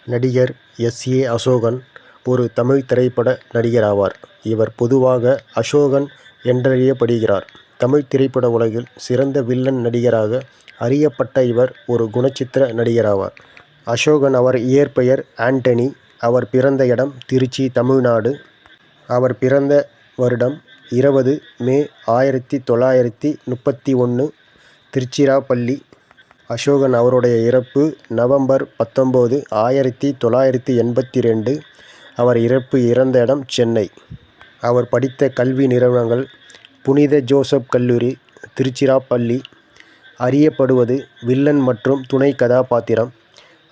நடிகர் எஸ்.ஏ. அசோகன் ஒரு தமிழ் திரைப்பட நடிகர் ஆவார். இவர் பொதுவாக அசோகன் என்றறியப்படுகிறார். தமிழ் திரைப்பட உலகில் சிறந்த வில்லன் நடிகராக அறியப்பட்ட இவர் ஒரு குணச்சித்திர நடிகராவார். அசோகன் அவர் இயற்பெயர் ஆண்டனி. அவர் பிறந்த இடம் திருச்சி, தமிழ்நாடு. அவர் பிறந்த வருடம் 20 மே 1931 திருச்சிராப்பள்ளி. அசோகன் அவருடைய இறப்பு நவம்பர் 19, 1982. அவர் இறந்த இடம் சென்னை. அவர் படித்த கல்வி நிறுவனங்கள் புனித ஜோசப் கல்லூரி, திருச்சிராப்பள்ளி. அறியப்படுவது வில்லன் மற்றும் துணை கதாபாத்திரம்.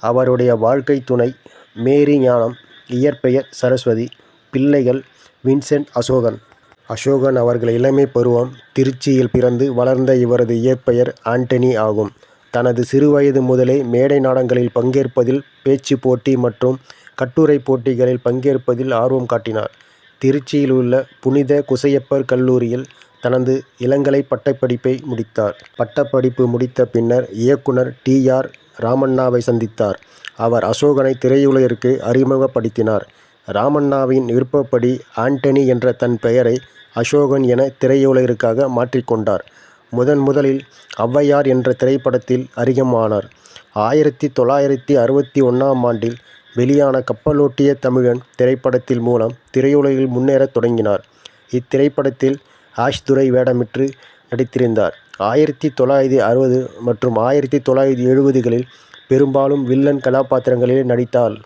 அவருடைய வாழ்க்கை துணை மேரி ஞானம். இயற்பெயர் சரஸ்வதி. பிள்ளைகள் வின்சென்ட் அசோகன். அசோகன் அவர்கள் இளமை பருவம் திருச்சியில் பிறந்து வளர்ந்த இவரது இயற்பெயர் ஆண்டனி ஆகும். தனது சிறுவயது முதலே மேடை நாடகங்களில் பங்கேற்பதில், பேச்சு போட்டி மற்றும் கட்டுரை போட்டிகளில் பங்கேற்பதில் ஆர்வம் காட்டினார். திருச்சியில் உள்ள புனித குசையப்பர் கல்லூரியில் தனது இளங்கலை பட்டப்படிப்பை முடித்தார். பட்டப்படிப்பு முடித்த பின்னர் இயக்குனர் டி.ஆர். ராமண்ணாவை சந்தித்தார். அவர் அசோகனை திரையுலகிற்கு அறிமுகப்படுத்தினார். ராமண்ணாவின் விருப்பப்படி ஆண்டனி என்ற தன் பெயரை அசோகன் என திரையுலகிற்காக மாற்றிக்கொண்டார். முதலில் ஔவையார் என்ற திரைப்படத்தில் அறிமுகமானார். 1961ஆம் ஆண்டில் வெளியான கப்பலோட்டிய தமிழன் திரைப்படத்தின் மூலம் திரையுலகில் முன்னேறத் தொடங்கினார். இத்திரைப்படத்தில் ஆஷ்துரை வேடமிட்டு நடித்திருந்தார். 1960 மற்றும் 1970களில் பெரும்பாலும் வில்லன் கதாபாத்திரங்களில் நடித்தால்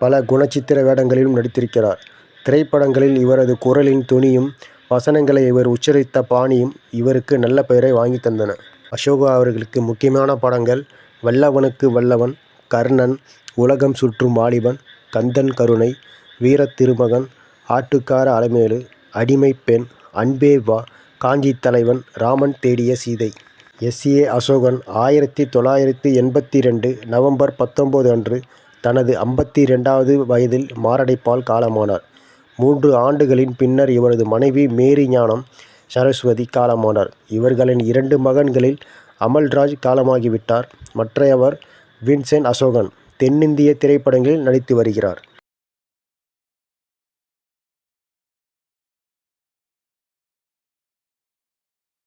பல குணச்சித்திர வேடங்களிலும் நடித்திருக்கிறார். திரைப்படங்களில் இவரது குரலின் தொனியும் வசனங்களை இவர் உச்சரித்த பாணியும் இவருக்கு நல்ல பெயரை வாங்கி தந்தன. அசோகா அவர்களுக்கு முக்கியமான படங்கள் வல்லவனுக்கு வல்லவன், கர்ணன், உலகம் சுற்றும் வாலிபன், கந்தன் கருணை, வீரத் திருமகன், ஆட்டுக்கார அலமேலு, அடிமைப் பெண், அன்பே வா, காஞ்சி தலைவன், ராமன் தேடிய சீதை. எஸ்.ஏ. அசோகன் 1982 நவம்பர் 19 அன்று தனது 52வது வயதில் மாரடைப்பால் காலமானார். 3 ஆண்டுகளின் பின்னர் இவரது மனைவி மேரி ஞானம் சரஸ்வதி காலமானார். இவர்களின் 2 மகன்களில் அமல்ராஜ் காலமாகிவிட்டார். மற்றையவர் வின்சென்ட் அசோகன் தென்னிந்திய திரைப்படங்களில் நடித்து வருகிறார்.